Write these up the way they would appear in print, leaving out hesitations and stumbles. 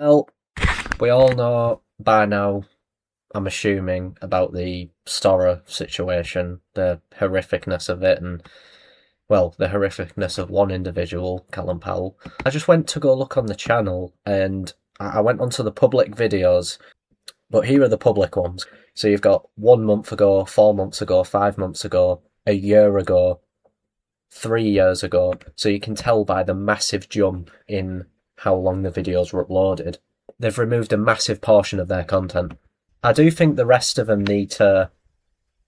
Well, we all know by now, I'm assuming, about the Stora situation, the horrificness of it, and, well, the horrificness of one individual, Callum Powell. I just went to go look on the channel, and I went onto the public videos, but here are the public ones. So you've got 1 month ago, 4 months ago, 5 months ago, a year ago, 3 years ago. So you can tell by the massive jump in how long the videos were uploaded. They've removed a massive portion of their content. I do think the rest of them need to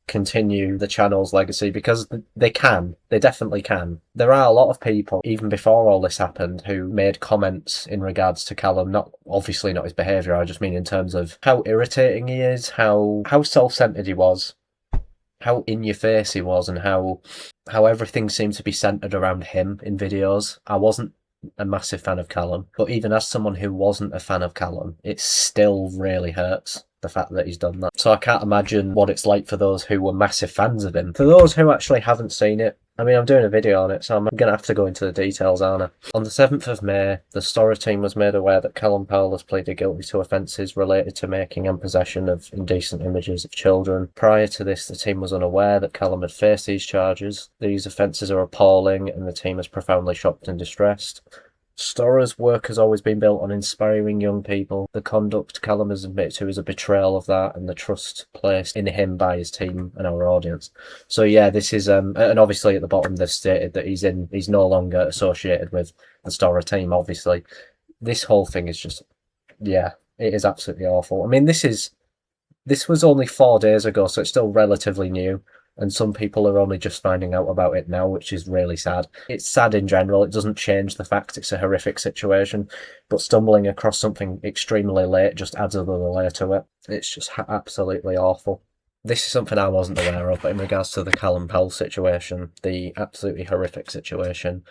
continue the channel's legacy because they definitely can. There are a lot of people, even before all this happened, who made comments in regards to Callum, obviously not his behaviour, I just mean in terms of how irritating he is, how self-centred he was, how in your face he was, and how everything seemed to be centred around him in videos. I wasn't a massive fan of Callum, but even as someone who wasn't a fan of Callum, it still really hurts, the fact that he's done that. So I can't imagine what it's like for those who were massive fans of him. For those who actually haven't seen it, I mean, I'm doing a video on it, so I'm going to have to go into the details, aren't I? On the 7th of May, the Stora team was made aware that Callum Powell has pleaded guilty to offences related to making and possession of indecent images of children. Prior to this, the team was unaware that Callum had faced these charges. These offences are appalling, and the team is profoundly shocked and distressed. Stora's work has always been built on inspiring young people. The conduct Callum has admitted to is a betrayal of that and the trust placed in him by his team and our audience. So yeah, this is and obviously at the bottom they've stated that he's no longer associated with the Stora team. Obviously, this whole thing is just, yeah, it is absolutely awful. I mean, this was only 4 days ago, so it's still relatively new. And some people are only just finding out about it now, which is really sad. It's sad in general. It doesn't change the fact it's a horrific situation, but stumbling across something extremely late just adds another layer to it. It's just absolutely awful. This is something I wasn't aware of, but in regards to the Callum Powell situation, the absolutely horrific situation.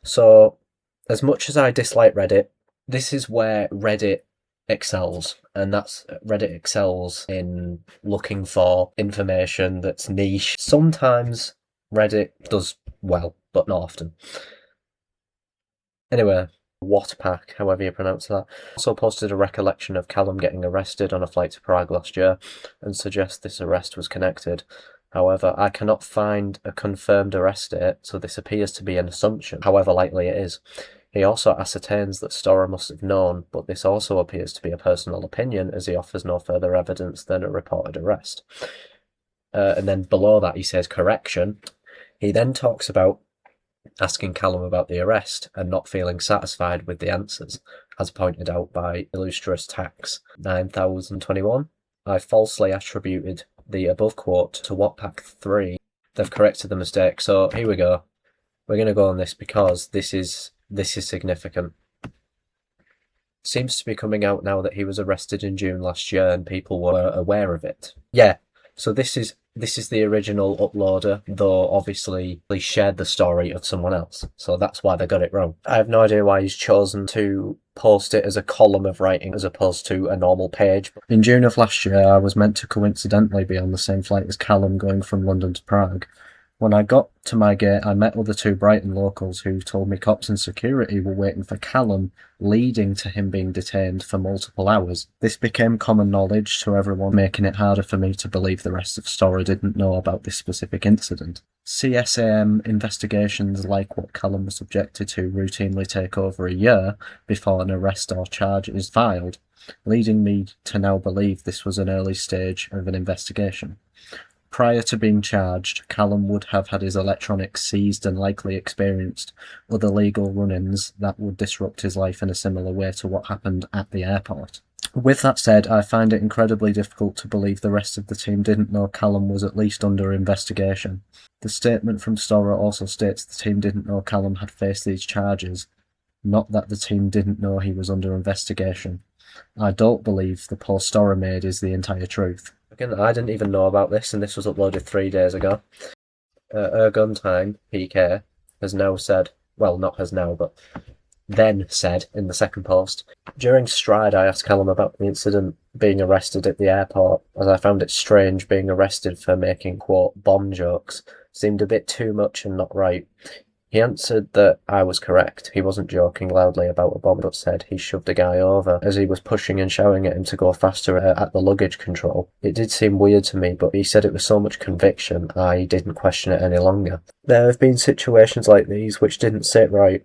So, as much as I dislike Reddit, this is where Reddit excels, and that's Reddit excels in looking for information that's niche. Sometimes Reddit does well, but not often. Anyway, Wattpack, however you pronounce that, also posted a recollection of Callum getting arrested on a flight to Prague last year and suggests this arrest was connected. However, I cannot find a confirmed arrest date, so this appears to be an assumption, however likely it is. He also ascertains that Stora must have known, but this also appears to be a personal opinion as he offers no further evidence than a reported arrest. And then below that he says correction. He then talks about asking Callum about the arrest and not feeling satisfied with the answers, as pointed out by Illustrious Tax 9021. I falsely attributed the above quote to Wattpack 3. They've corrected the mistake, so here we go. We're going to go on this because this is significant. Seems to be coming out now that he was arrested in June last year and people were aware of it. Yeah, so this is the original uploader, though obviously they shared the story of someone else, so that's why they got it wrong. I have no idea why he's chosen to post it as a column of writing as opposed to a normal page. In June of last year, I was meant to coincidentally be on the same flight as Callum going from London to Prague. When I got to my gate, I met other two Brighton locals who told me cops and security were waiting for Callum, leading to him being detained for multiple hours. This became common knowledge to everyone, making it harder for me to believe the rest of Stora didn't know about this specific incident. CSAM investigations like what Callum was subjected to routinely take over a year before an arrest or charge is filed, leading me to now believe this was an early stage of an investigation. Prior to being charged, Callum would have had his electronics seized and likely experienced other legal run-ins that would disrupt his life in a similar way to what happened at the airport. With that said, I find it incredibly difficult to believe the rest of the team didn't know Callum was at least under investigation. The statement from Stora also states the team didn't know Callum had faced these charges, not that the team didn't know he was under investigation. I don't believe the post Stora made is the entire truth. Again, I didn't even know about this, and this was uploaded 3 days ago. Erguntine, PK, has now said, well, not has now, but then said in the second post, during Stride I asked Callum about the incident being arrested at the airport, as I found it strange being arrested for making, quote, bomb jokes. Seemed a bit too much and not right. He answered that I was correct. He wasn't joking loudly about a bomb, but said he shoved a guy over as he was pushing and shouting at him to go faster at the luggage control. It did seem weird to me, but he said it with so much conviction I didn't question it any longer. There have been situations like these which didn't sit right,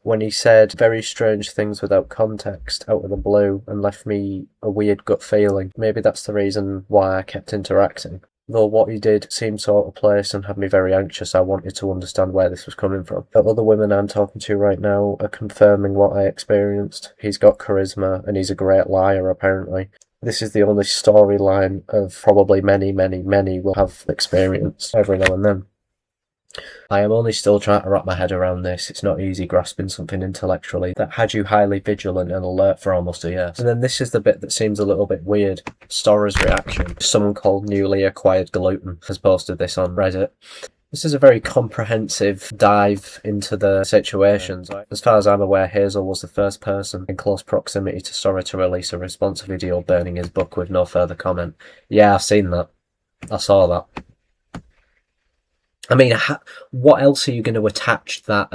when he said very strange things without context out of the blue and left me a weird gut feeling. Maybe that's the reason why I kept interacting. Though what he did seemed so out of place and had me very anxious, I wanted to understand where this was coming from. The other women I'm talking to right now are confirming what I experienced. He's got charisma and he's a great liar, apparently. This is the only storyline of probably many we'll have experienced every now and then. I am only still trying to wrap my head around this. It's not easy grasping something intellectually that had you highly vigilant and alert for almost a year. And then this is the bit that seems a little bit weird. Stora's reaction. Someone called Newly Acquired Gluten has posted this on Reddit. This is a very comprehensive dive into the situations. As far as I'm aware, Hazel was the first person in close proximity to Stora to release a response video burning his book with no further comment. Yeah, I've seen that. I saw that. I mean, what else are you going to attach that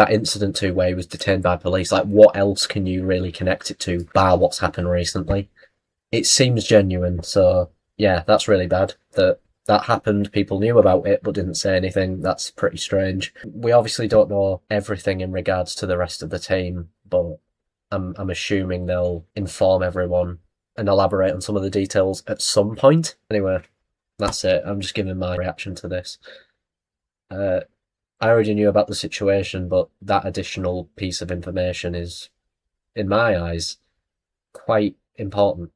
incident to where he was detained by police? Like, what else can you really connect it to, bar what's happened recently? It seems genuine, so yeah, that's really bad. That happened, people knew about it but didn't say anything. That's pretty strange. We obviously don't know everything in regards to the rest of the team, but I'm assuming they'll inform everyone and elaborate on some of the details at some point. Anyway, that's it. I'm just giving my reaction to this. I already knew about the situation, but that additional piece of information is, in my eyes, quite important.